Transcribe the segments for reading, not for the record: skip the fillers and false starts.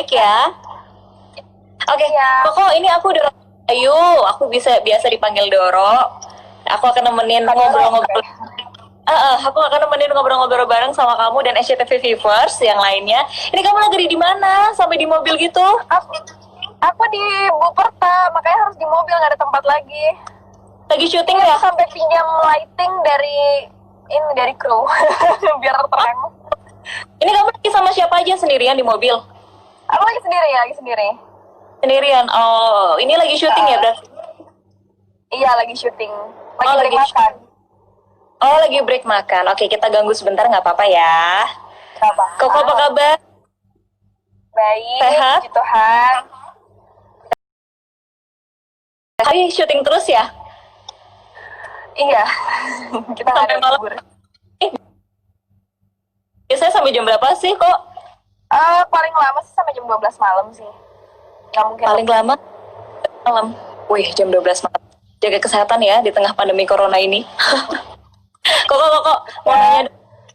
baik ya. Oke, Iya. Koko ini aku Doro Ayu, aku biasa dipanggil Doro. Aku akan nemenin Kak Doro, ngobrol-ngobrol. oke. Aku akan nemenin ngobrol-ngobrol bareng sama kamu dan SCTV Viewers yang lainnya. Ini kamu lagi di mana? Sampai di mobil gitu? Aku di Buperta, makanya harus di mobil, nggak ada tempat lagi. Lagi syuting Ini ya? aku sampai pinjam lighting dari kru biar terang. Ini kamu lagi sama siapa aja sendirian di mobil? Aku lagi sendiri. Sendirian. Oh, ini lagi syuting ya berarti? Iya, lagi syuting. Lagi Oh, break lagi makan. Oh, lagi break makan. Oke, kita ganggu sebentar nggak apa-apa ya. Apa? Koko apa kabar? Baik, Sehat? puji Tuhan. Hari syuting terus ya? Iya, kita nggak ada Sampai malam? libur. Biasanya sampai jam berapa sih kok? Paling lama sih sampai jam 12 malam sih. Nggak mungkin. Paling lama malam. Wih, jam 12 malam. Jaga kesehatan ya di tengah pandemi corona ini. Koko, mau nanya,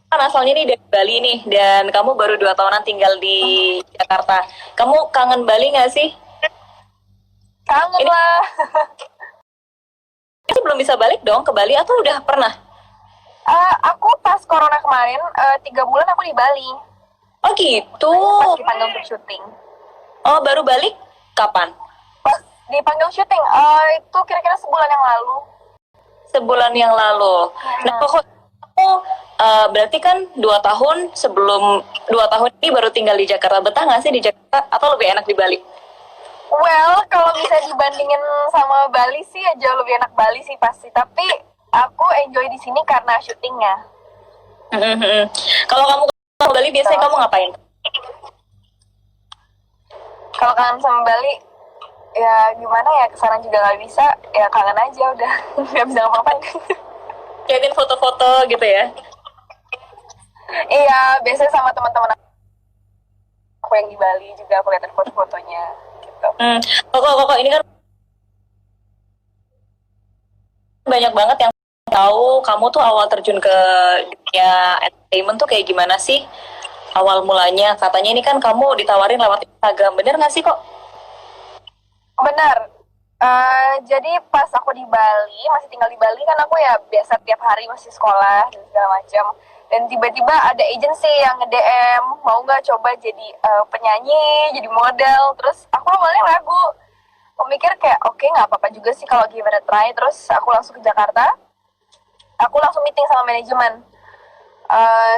kan asalnya nih dari Bali nih, dan kamu baru 2 tahunan tinggal di Jakarta. Kamu kangen Bali nggak sih? Kangen Ini- lah. Ini belum bisa balik dong ke Bali atau udah pernah? Aku pas corona kemarin 3 bulan aku di Bali. Oh gitu. Pas dipanggil untuk syuting. Oh, baru balik kapan? Pas dipanggil syuting, itu kira-kira sebulan yang lalu. Sebulan yang lalu. Nah, Koko, kamu berarti kan 2 tahun sebelum 2 tahun ini baru tinggal di Jakarta. Betah nggak sih di Jakarta atau lebih enak di Bali? Well, kalau bisa dibandingin sama Bali sih ya jauh lebih enak Bali sih pasti. Tapi aku enjoy di sini karena syutingnya. Kalau kamu ke Bali biasanya kamu ngapain? Kalau kangen sama Bali, ya gimana ya, kesana juga nggak bisa. Ya kangen aja udah, nggak bisa ngapa-ngapain. Liatin foto-foto gitu ya? Iya, biasanya sama teman-teman aku yang di Bali juga aku liatin foto-fotonya gitu. Koko, ini kan banyak banget yang tahu kamu tuh awal terjun ke dunia entertainment tuh kayak gimana sih? Awal mulanya, katanya ini kan kamu ditawarin lewat Instagram, bener nggak sih kok? Benar. Jadi pas aku di Bali, masih tinggal di Bali kan aku ya biasa tiap hari masih sekolah dan segala macam. Dan tiba-tiba ada agency yang nge-DM, mau nggak coba jadi penyanyi, jadi model. Terus aku awalnya ragu. Aku mikir kayak oke, nggak apa-apa juga sih kalau give it a try. Terus aku langsung ke Jakarta. Aku langsung meeting sama manajemen.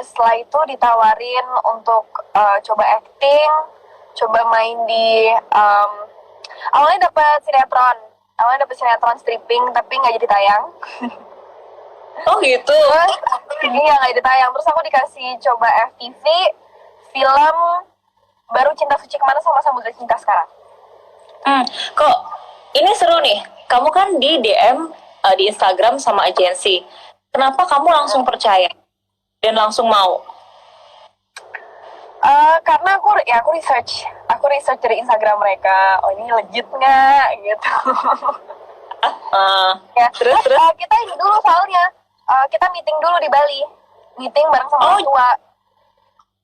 Setelah itu ditawarin untuk coba acting, coba main di awalnya dapat sinetron stripping tapi nggak jadi tayang. Oh gitu. Terus iya nggak jadi tayang. Terus aku dikasih coba FTV film baru Cinta Suci Kemana sama Samudra Cinta sekarang. Kok ini seru nih. Kamu kan di DM di Instagram sama agensi. Kenapa kamu langsung percaya dan langsung mau? Karena aku research dari Instagram mereka. Oh ini legit nggak gitu. Ya. Terus Kita ini dulu soalnya kita meeting dulu di Bali, meeting bareng sama orang tua.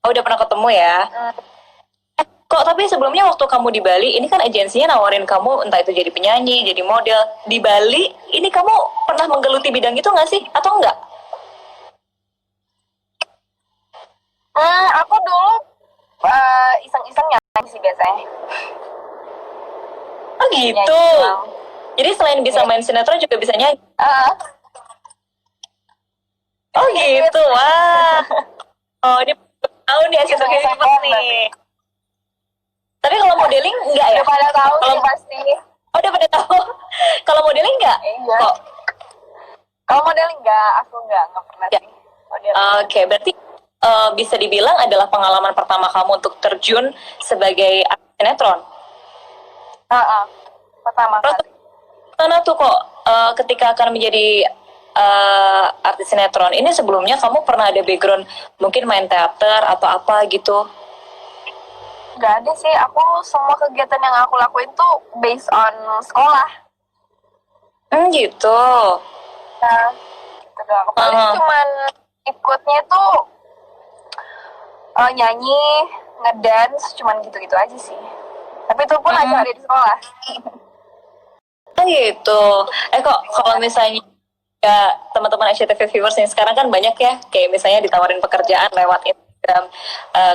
Oh, udah pernah ketemu ya? Kok tapi sebelumnya waktu kamu di Bali, ini kan agensinya nawarin kamu entah itu jadi penyanyi, jadi model. Di Bali, ini kamu pernah menggeluti bidang itu nggak sih? Atau enggak? Aku dulu iseng-iseng nyanyi sih biasanya. Oh gitu. Jadi selain bisa main sinetron juga bisa nyanyi? Oh gitu, wah. Oh, ini tahu nih hasil nih. Tapi kalau modeling enggak ya? Udah pada tahu Kalau sih pasti. Oh, udah pada tahu. Kalau modeling enggak? Iya. Kok? Kalau modeling enggak, aku enggak pernah Ya. sih. Modeling. Oke, berarti bisa dibilang adalah pengalaman pertama kamu untuk terjun sebagai artis sinetron. Pertama kali. Mana tuh kok ketika akan menjadi artis sinetron ini sebelumnya kamu pernah ada background mungkin main teater atau apa gitu? Gak ada sih, aku semua kegiatan yang aku lakuin tuh based on sekolah. Gitu. Nah, gitu doang. Paling cuman ikutnya tuh nyanyi, ngedance, cuman gitu-gitu aja sih. Tapi itu pun Hmm. acara di sekolah. Oh gitu. Kok kalau misalnya ya teman-teman SCTV viewers yang sekarang kan banyak ya, kayak misalnya ditawarin pekerjaan lewat Instagram,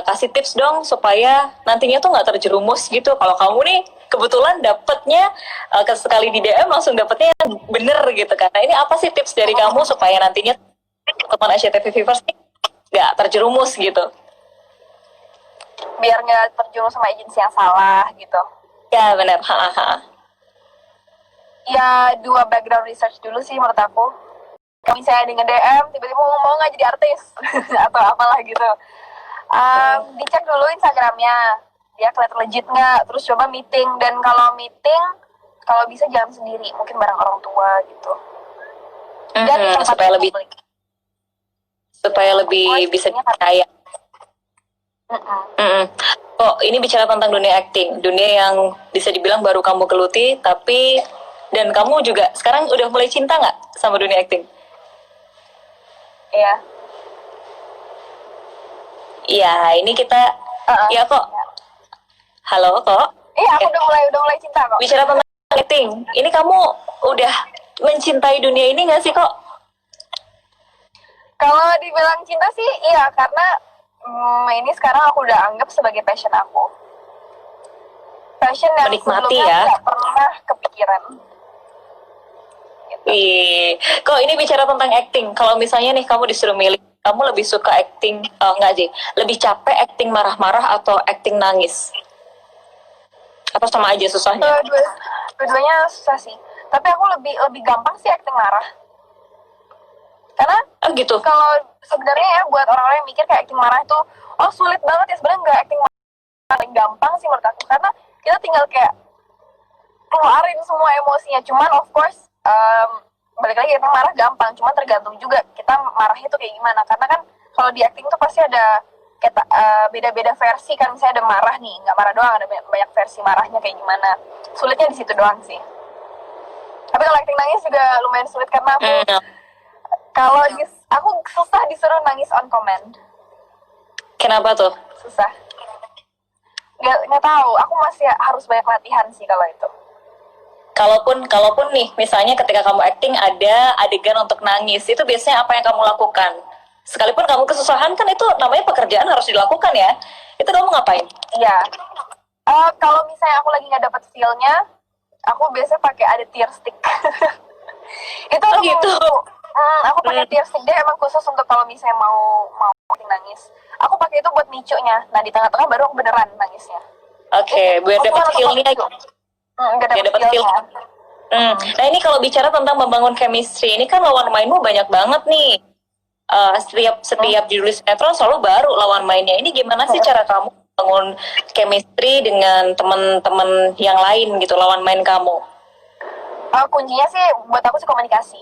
kasih tips dong supaya nantinya tuh nggak terjerumus gitu. Kalau kamu nih kebetulan dapetnya sekali di DM langsung dapetnya yang bener gitu kan. Nah ini apa sih tips dari kamu supaya nantinya teman SCTV viewers nih nggak terjerumus gitu? Biar nggak terjerumus sama agensi yang salah gitu. Ya benar. Ha. Ya, 2 background research dulu sih menurut aku. Kalau misalnya di nge-DM, tiba-tiba mau nggak jadi artis atau apalah gitu. Dicek dulu Instagramnya, dia kelihatan legit nggak, terus coba meeting. Dan kalau meeting, kalau bisa jangan sendiri, mungkin bareng orang tua gitu. Dan di tempat supaya lebih publik. bisa dipercaya. Kok ini bicara tentang dunia acting, dunia yang bisa dibilang baru kamu geluti, tapi dan kamu juga sekarang udah mulai cinta nggak sama dunia acting? Iya. Iya, ini kita ya kok. Halo kok. Iya, aku udah mulai cinta kok. Bicara tentang acting, ini kamu udah mencintai dunia ini nggak sih kok? Kalau dibilang cinta sih, iya, karena ini sekarang aku udah anggap sebagai passion aku. Passion yang Menikmati sebelumnya ya. nggak pernah kepikiran. Kok ini bicara tentang acting. Kalau misalnya nih kamu disuruh milih, kamu lebih suka acting enggak sih? Lebih capek acting marah-marah atau acting nangis? Atau sama aja susahnya? Dua-duanya susah sih. Tapi aku lebih gampang sih acting marah. Karena gitu. kalau sebenarnya ya buat orang-orang yang mikir kayak acting marah itu sulit banget ya, sebenarnya nggak. Acting marah paling gampang sih menurut aku, karena kita tinggal kayak keluarin semua emosinya. Cuman of course balik lagi, acting marah gampang, cuman tergantung juga kita marahnya tuh kayak gimana. Karena kan kalau di acting tuh pasti ada beda-beda versi kan. Misalnya ada marah nih, nggak marah doang, ada banyak versi marahnya kayak gimana. Sulitnya di situ doang sih. Tapi kalau acting nangis juga lumayan sulit, karena aku susah disuruh nangis on command. Kenapa tuh? Susah. Nggak tahu, aku masih harus banyak latihan sih kalau itu. Kalaupun nih, misalnya ketika kamu acting ada adegan untuk nangis, itu biasanya apa yang kamu lakukan? Sekalipun kamu kesusahan, kan itu namanya pekerjaan harus dilakukan ya. Itu kamu ngapain? Iya. Kalau misalnya aku lagi nggak dapet feel-nya, aku biasanya pakai ada tear stick. Itu gitu. Aku pakai tear stick, dia emang khusus untuk kalau misalnya mau nangis. Aku pakai itu buat micunya. Nah, di tengah-tengah baru aku beneran nangisnya. Oke, biar dapat feel-nya. Nggak dapat feel-nya. Nah, ini kalau bicara tentang membangun chemistry, ini kan lawan mainmu banyak banget nih. Setiap judul sinetron selalu baru lawan mainnya. Ini gimana sih cara kamu bangun chemistry dengan teman-teman yang lain gitu, lawan main kamu? Kuncinya sih buat aku sih komunikasi.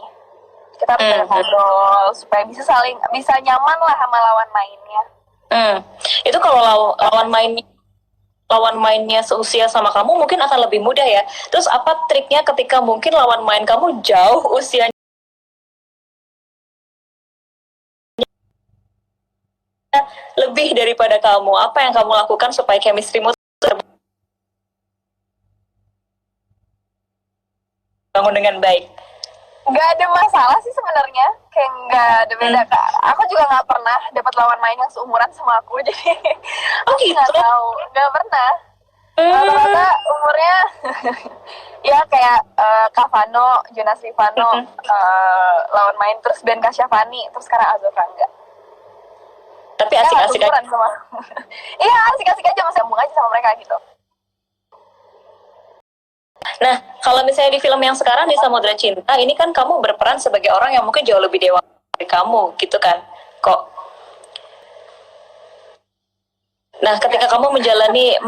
Kita harus ngobrol supaya bisa nyaman lah sama lawan mainnya. Itu kalau lawan mainnya seusia sama kamu mungkin akan lebih mudah ya. Terus apa triknya ketika mungkin lawan main kamu jauh usianya lebih daripada kamu? Apa yang kamu lakukan supaya chemistry-mu terbangun dengan baik? Nggak ada masalah sih sebenarnya, kayak nggak ada beda. Aku juga nggak pernah dapat lawan main yang seumuran sama aku, jadi aku nggak tahu, nggak pernah. Rata-rata umurnya ya kayak Kavano, Jonas Rivano, lawan main, terus Ben Kasyafani, terus sekarang Azul Rangga. Tapi asik-asik aja sama. Iya, asik-asik aja, masih sambung aja sama mereka gitu. Nah, kalau misalnya di film yang sekarang di Samudra Cinta, ini kan kamu berperan sebagai orang yang mungkin jauh lebih dewasa dari kamu, gitu kan? Kok? Nah, ketika kamu menjalani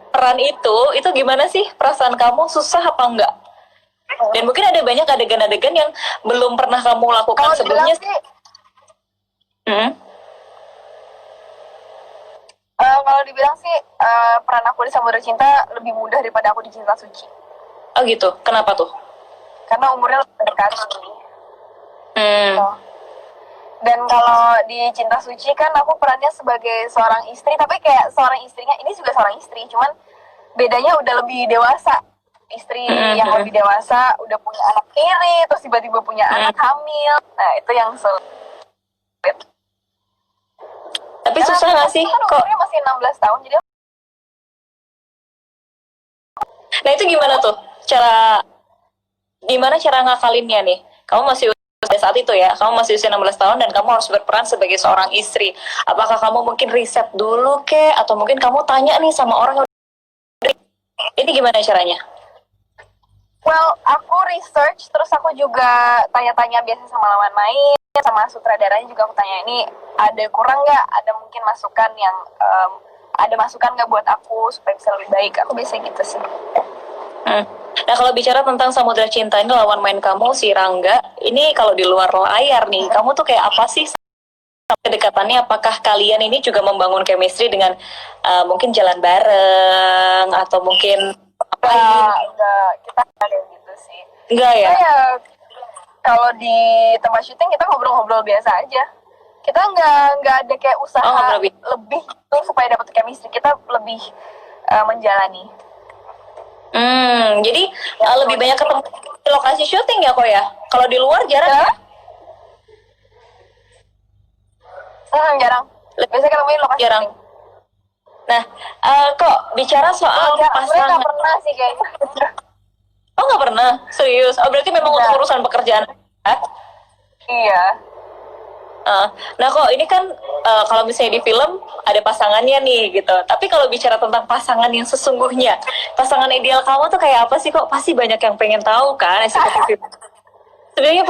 peran itu gimana sih perasaan kamu? Susah apa enggak? Dan mungkin ada banyak adegan-adegan yang belum pernah kamu lakukan sebelumnya. Kalau dibilang sih peran aku di Samudra Cinta lebih mudah daripada aku di Cinta Suci. Oh gitu, kenapa tuh? Karena umurnya lebih dekat. Dan kalau di Cinta Suci kan aku perannya sebagai seorang istri, tapi kayak seorang istrinya ini juga seorang istri, cuman bedanya udah lebih dewasa. Istri yang lebih dewasa, udah punya anak tiri, terus tiba-tiba punya anak hamil. Nah, itu yang sulit. Tapi Karena susah nggak sih? kan Kok? umurnya masih 16 tahun, jadi Nah itu gimana tuh? Gimana cara ngakalinnya nih? Kamu masih usia saat itu ya, kamu masih usia 16 tahun dan kamu harus berperan sebagai seorang istri. Apakah kamu mungkin riset dulu ke, atau mungkin kamu tanya nih sama orang yang ini gimana caranya? well, aku research, terus aku juga tanya-tanya biasa sama lawan main, sama sutradaranya juga aku tanya, ini ada kurang nggak? Ada mungkin masukan yang, ada masukan nggak buat aku supaya bisa lebih baik? Aku biasa gitu sih. Nah kalau bicara tentang Samudra Cinta ini lawan main kamu si Rangga, ini kalau di luar layar nih, kamu tuh kayak apa sih kedekatannya? Apakah kalian ini juga membangun chemistry dengan mungkin jalan bareng atau mungkin Enggak, kita nggak kayak gitu sih. enggak ya? Kita ya, kalau di tempat syuting kita ngobrol-ngobrol biasa aja. Kita nggak ada kayak usaha lebih tuh supaya dapat chemistry. Kita lebih menjalani. Jadi lebih banyak ketemu di lokasi syuting ya kok ya? Kalau di luar jarang ya? Jarang. Biasanya ketemu di lokasi Jarang. syuting. Nah, kok bicara soal pasangan? Nggak pernah sih kayaknya. Oh nggak pernah? Serius? Oh berarti memang untuk urusan pekerjaan? Iya. Nah kok ini kan kalau misalnya di film ada pasangannya nih gitu. Tapi kalau bicara tentang pasangan yang sesungguhnya, pasangan ideal kamu tuh kayak apa sih? Kok pasti banyak yang pengen tahu kan? Sebenarnya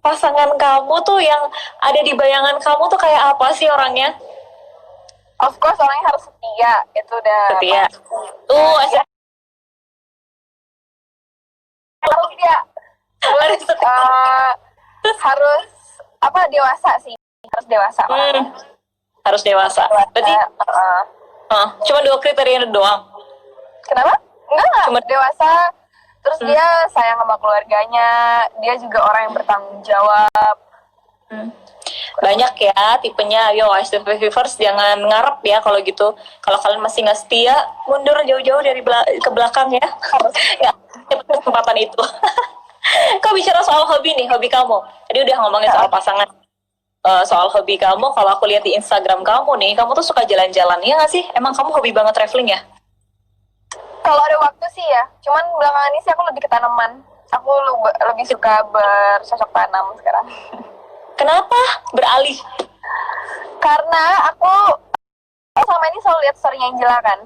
pasangan kamu tuh yang ada di bayangan kamu tuh kayak apa sih orangnya? Of course orangnya harus setia. Itu udah Setia. harus dia harus apa dewasa sih, harus dewasa orangnya. Harus dewasa. Berarti cuma 2 kriteria doang. Kenapa? Enggak. Cuma dewasa, terus dia sayang sama keluarganya, dia juga orang yang bertanggung jawab. Banyak ya tipenya. Yo viewers jangan ngarep ya kalau gitu. Kalau kalian masih nggak setia, mundur jauh-jauh dari ke belakang ya. Ya, kesempatan itu. Kau bicara soal hobi nih, hobi kamu. Tadi udah ngomongin soal pasangan. Soal hobi kamu, kalau aku lihat di Instagram kamu nih, kamu tuh suka jalan-jalan, ya nggak sih? Emang kamu hobi banget traveling ya? Kalau ada waktu sih ya, cuman belakangan ini sih aku lebih ke tanaman. Aku lebih suka bercocok tanam sekarang. Kenapa beralih? Karena aku selama ini selalu lihat story Angela kan.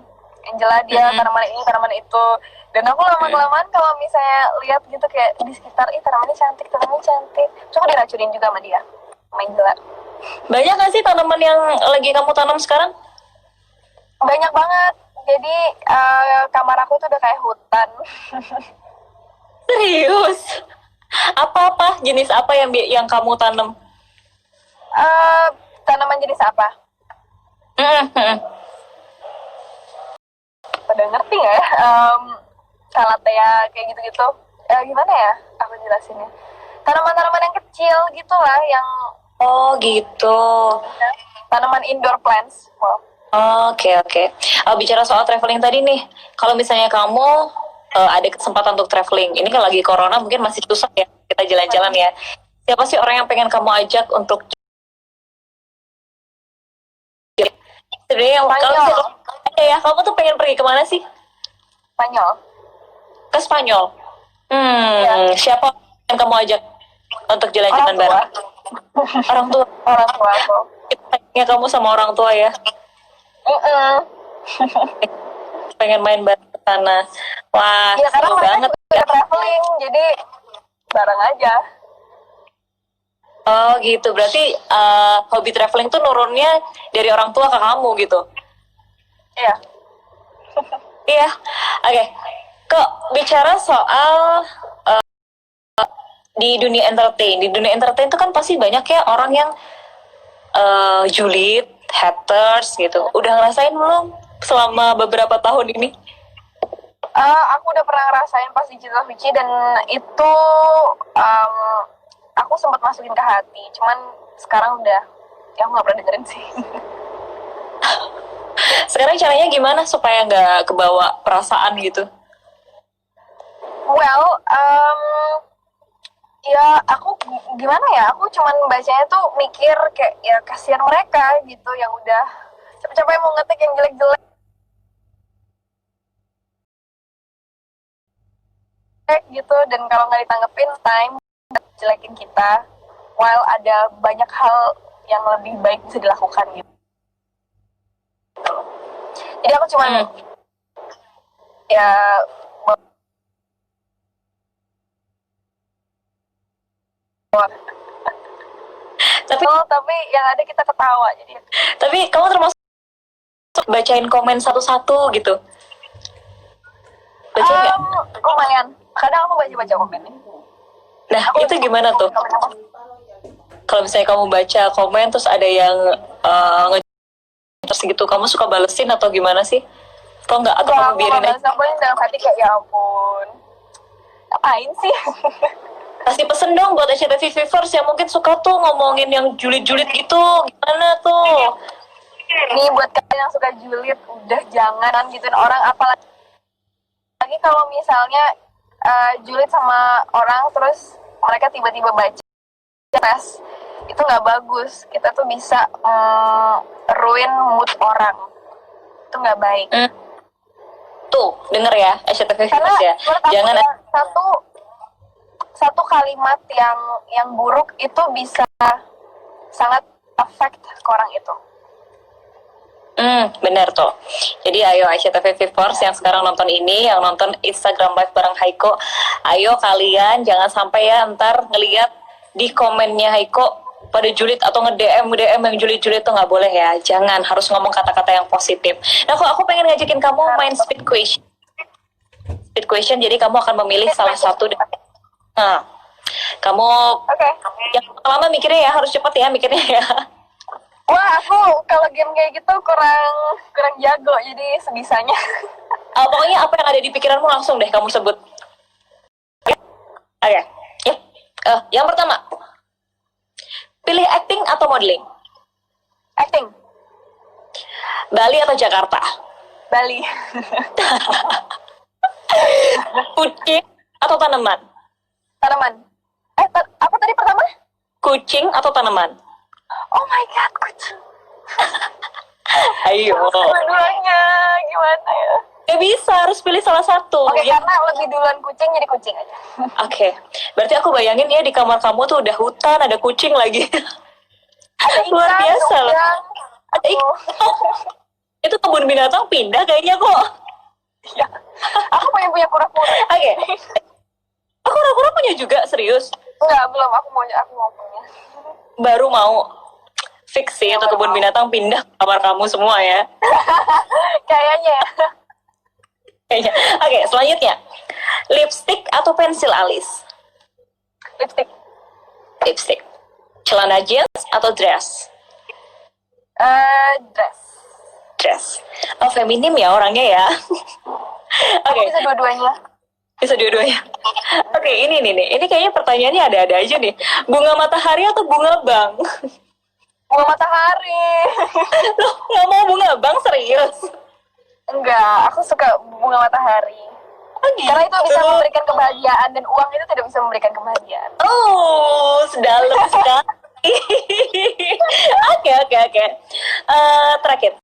Angela dia tanaman ini, tanaman itu. Dan aku lama-kelamaan kalau misalnya lihat gitu kayak di sekitar, tanamannya cantik. Terus aku diracunin juga sama dia, sama Angela. Banyak gak sih tanaman yang lagi kamu tanam sekarang? Banyak banget. Jadi kamar aku tuh udah kayak hutan. Serius? Apa jenis apa yang kamu tanam? Tanaman jenis apa? Pada ngerti nggak ya? Calathea kayak gitu-gitu. Gimana ya aku jelasinnya? Tanaman-tanaman yang kecil gitulah, yang Oh gitu. tanaman indoor plants. Wow. Oke. Bicara soal traveling tadi nih, kalau misalnya kamu ada kesempatan untuk traveling, ini kan lagi corona mungkin masih susah ya kita jalan-jalan ya. Siapa sih orang yang pengen kamu ajak untuk sebenarnya yang kamu tuh pengen pergi kemana sih? Spanyol. Ke Spanyol. Siapa yang kamu ajak untuk jalan-jalan bareng? Orang tua aku. Kita kamu sama orang tua ya. Pengen main bareng ke sana. Wah, ya, seru banget ya. Traveling, jadi bareng aja. Oh gitu, berarti hobi traveling tuh nurunnya dari orang tua ke kamu gitu? Iya. Iya, oke. Kok bicara soal di dunia entertain itu kan pasti banyak ya orang yang julid, haters gitu. Udah ngerasain belum selama beberapa tahun ini? Aku udah pernah ngerasain pas di Cinta Suci, dan itu aku sempat masukin ke hati. Cuman sekarang udah ya aku nggak pernah dengerin sih. Sekarang caranya gimana supaya nggak kebawa perasaan gitu? Well, ya aku gimana ya, aku cuman bacanya tuh mikir kayak ya kasihan mereka gitu yang udah capek-capek mau ngetik yang jelek-jelek gitu, dan kalau nggak ditanggepin time jelekin kita, while ada banyak hal yang lebih baik bisa dilakukan gitu. Jadi aku cuman ya tapi yang ada kita ketawa, jadi Tapi kamu termasuk bacain komen satu-satu gitu? Baca nggak? lumayan. Kadang aku baca komennya. Nah, itu gimana tuh? Kalau misalnya kamu baca komen terus ada yang terus gitu, kamu suka balesin atau gimana sih? Atau enggak? Atau kamu biarin aja? Aku dalam hati kayak ya ampun, ngapain sih? Kasih pesen dong buat SCTV viewers yang mungkin suka tuh ngomongin yang julid-julid gitu. Gimana tuh? Nih buat kalian yang suka julid, udah jangan gituin orang, apalagi kalau misalnya julid sama orang terus mereka tiba-tiba baca tes, itu nggak bagus. Kita tuh bisa ruin mood orang, itu nggak baik. Tuh, denger ya SCTV Karena viewers ya. Jangan satu kalimat yang buruk itu bisa sangat affect ke orang itu. Bener tuh. Jadi ayo SCTV viewers yang sekarang nonton ini, yang nonton Instagram Live bareng Haiko, ayo kalian jangan sampai ya ntar ngeliat di komennya Haiko pada julid atau nge-DM yang julid-julid tuh nggak boleh ya. Jangan, harus ngomong kata-kata yang positif. Nah, aku pengen ngajakin kamu main speed question. Speed question, jadi kamu akan memilih salah satu. Nah, kamu yang lama mikirnya ya, harus cepet ya mikirnya ya. Wah, aku kalau game kayak gitu kurang jago, jadi sebisanya. Pokoknya apa yang ada di pikiranmu langsung deh kamu sebut. Oke. Yang pertama, pilih acting atau modeling? Acting. Bali atau Jakarta? Bali. Kucing atau tanaman? Tanaman. Apa tadi pertama? Kucing atau tanaman? Oh my god, kucing. Ayo. Dua-duanya gimana ya? Gak bisa, harus pilih salah satu. Oke, karena lebih duluan kucing, jadi kucing aja. Oke. Berarti aku bayangin ya di kamar kamu tuh udah hutan, ada kucing lagi. Ada ikan, luar biasa loh. Ada ikan. Itu kebun binatang pindah kayaknya kok. Ya. Aku punya kura-kura. Oke. Aku kura-kura punya juga, serius? Enggak, belum. Aku mau punya. Baru mau. Fix sih, itu kebun binatang pindah ke kamar kamu semua ya. Kayaknya. Oke, selanjutnya. Lipstick atau pensil alis? Lipstick. Lipstick. Celana jeans atau dress? Dress. Dress. Oh, feminim ya orangnya ya. Oke. Bisa dua-duanya. Bisa dua-duanya. Oke, ini nih. Ini kayaknya pertanyaannya ada-ada aja nih. Bunga matahari atau bunga bang? Bunga matahari. Loh, nggak mau bunga bang, serius? Enggak, aku suka bunga matahari. Gitu. Karena itu bisa memberikan kebahagiaan, dan uang itu tidak bisa memberikan kebahagiaan. Oh, sedalam sekali. Oke. Terakhir.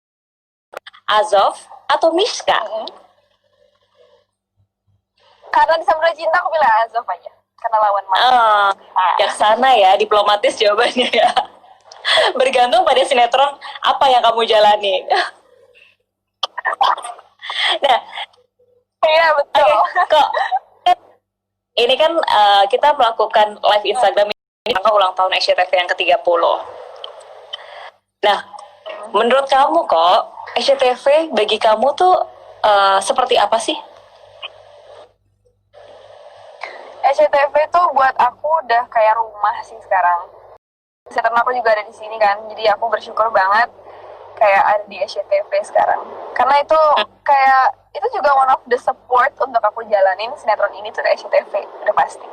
Azov atau Mishka? Karena di Samudra Cinta aku bilang Azov aja. Karena lawan mana? Yang sana ya, diplomatis jawabannya ya. Bergantung pada sinetron apa yang kamu jalani. Nah, iya betul. Kok ini kan kita melakukan live Instagram ini rangka ulang tahun SCTV yang ke-30. Nah, menurut kamu kok SCTV bagi kamu tuh seperti apa sih? SCTV tuh buat aku udah kayak rumah sih sekarang. Sinetron aku juga ada di sini kan, jadi aku bersyukur banget kayak ada di SCTV sekarang. Karena itu kayak itu juga one of the support untuk aku jalanin sinetron ini tuh dari SCTV, udah pasti.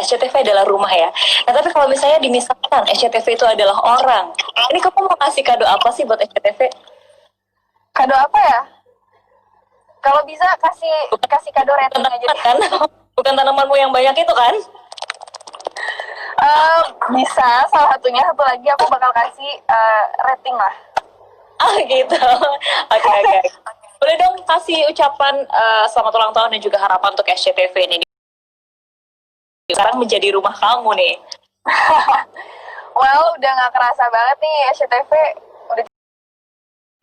SCTV adalah rumah ya. Nah, tapi kalau misalnya dimisahkan SCTV itu adalah orang, ini kamu mau kasih kado apa sih buat SCTV? Kado apa ya? Kalau bisa kasih kado rating aja deh. Kan? Bukan tanamanmu yang banyak itu kan? Bisa, salah satunya, satu lagi aku bakal kasih rating lah. Gitu. Oke. Boleh dong kasih ucapan selamat ulang tahun dan juga harapan untuk SCTV ini. Sekarang menjadi rumah kamu nih. Well, udah gak kerasa banget nih SCTV.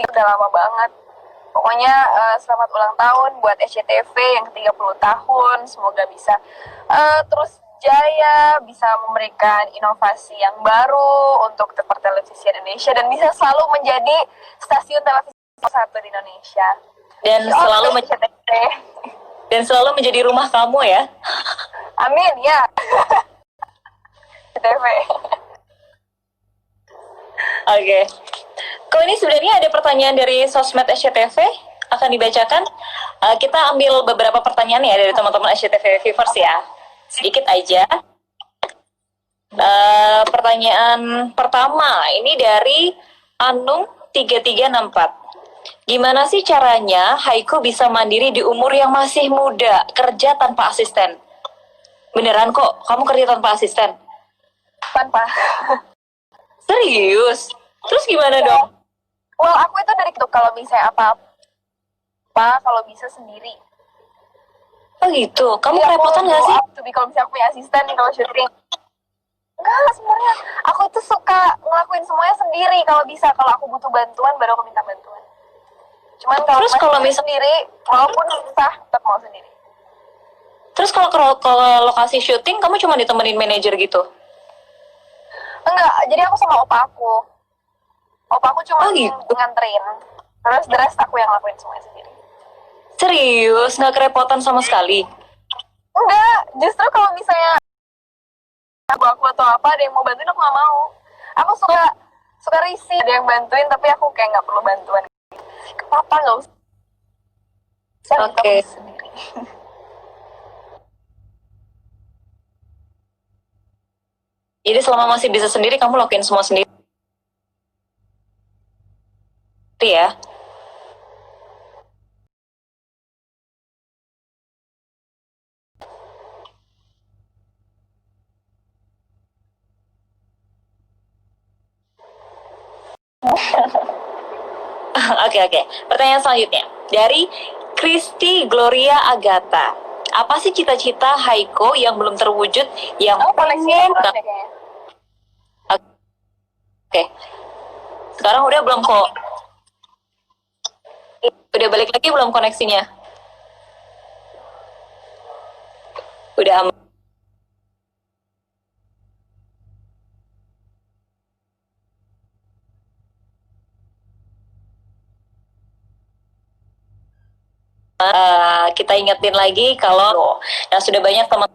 Udah lama banget. Pokoknya selamat ulang tahun buat SCTV yang ke-30 tahun. Semoga bisa terus jaya, bisa memberikan inovasi yang baru untuk televisi Indonesia dan bisa selalu menjadi stasiun televisi satu di Indonesia. Dan selalu menjadi rumah kamu ya. Amin ya. SCTV. Oke. Kalau ini sebenarnya ada pertanyaan dari sosmed SCTV akan dibacakan. Kita ambil beberapa pertanyaan ya dari teman-teman SCTV viewers ya. Sedikit aja. Pertanyaan pertama ini dari Anung 3364. Gimana sih caranya Haiko bisa mandiri di umur yang masih muda, kerja tanpa asisten? Beneran kok, kamu kerja tanpa asisten? Tanpa. Serius? Terus gimana dong? Well, aku itu dari itu kalau misalnya apa kalau bisa sendiri. Oh gitu, kamu kerepotan gak sih? Kalau misalnya aku punya asisten nih kalau syuting. Enggak, sebenarnya aku tuh suka ngelakuin semuanya sendiri kalau bisa. Kalau aku butuh bantuan baru aku minta bantuan. Cuman kalau misalnya sendiri, walaupun susah tetap mau sendiri. Terus kalau ke lokasi syuting kamu cuma ditemenin manajer gitu? Enggak, jadi aku sama opa aku. Opa aku cuma nganterin. Terus the rest aku yang lakuin semuanya sendiri. Serius? Nggak kerepotan sama sekali? Enggak, justru kalau misalnya aku atau apa ada yang mau bantuin aku nggak mau. Aku suka risih ada yang bantuin tapi aku kayak nggak perlu bantuan. Kenapa nggak usah? Oke. Jadi selama masih bisa sendiri kamu lakuin semua sendiri ya? Oke. Pertanyaan selanjutnya dari Kristi Gloria Agatha. Apa sih cita-cita Haiko yang belum terwujud yang pengen? Oke. Sekarang udah belum kok? Udah balik lagi belum koneksinya? Udah aman. Kita ingetin lagi kalau sudah banyak teman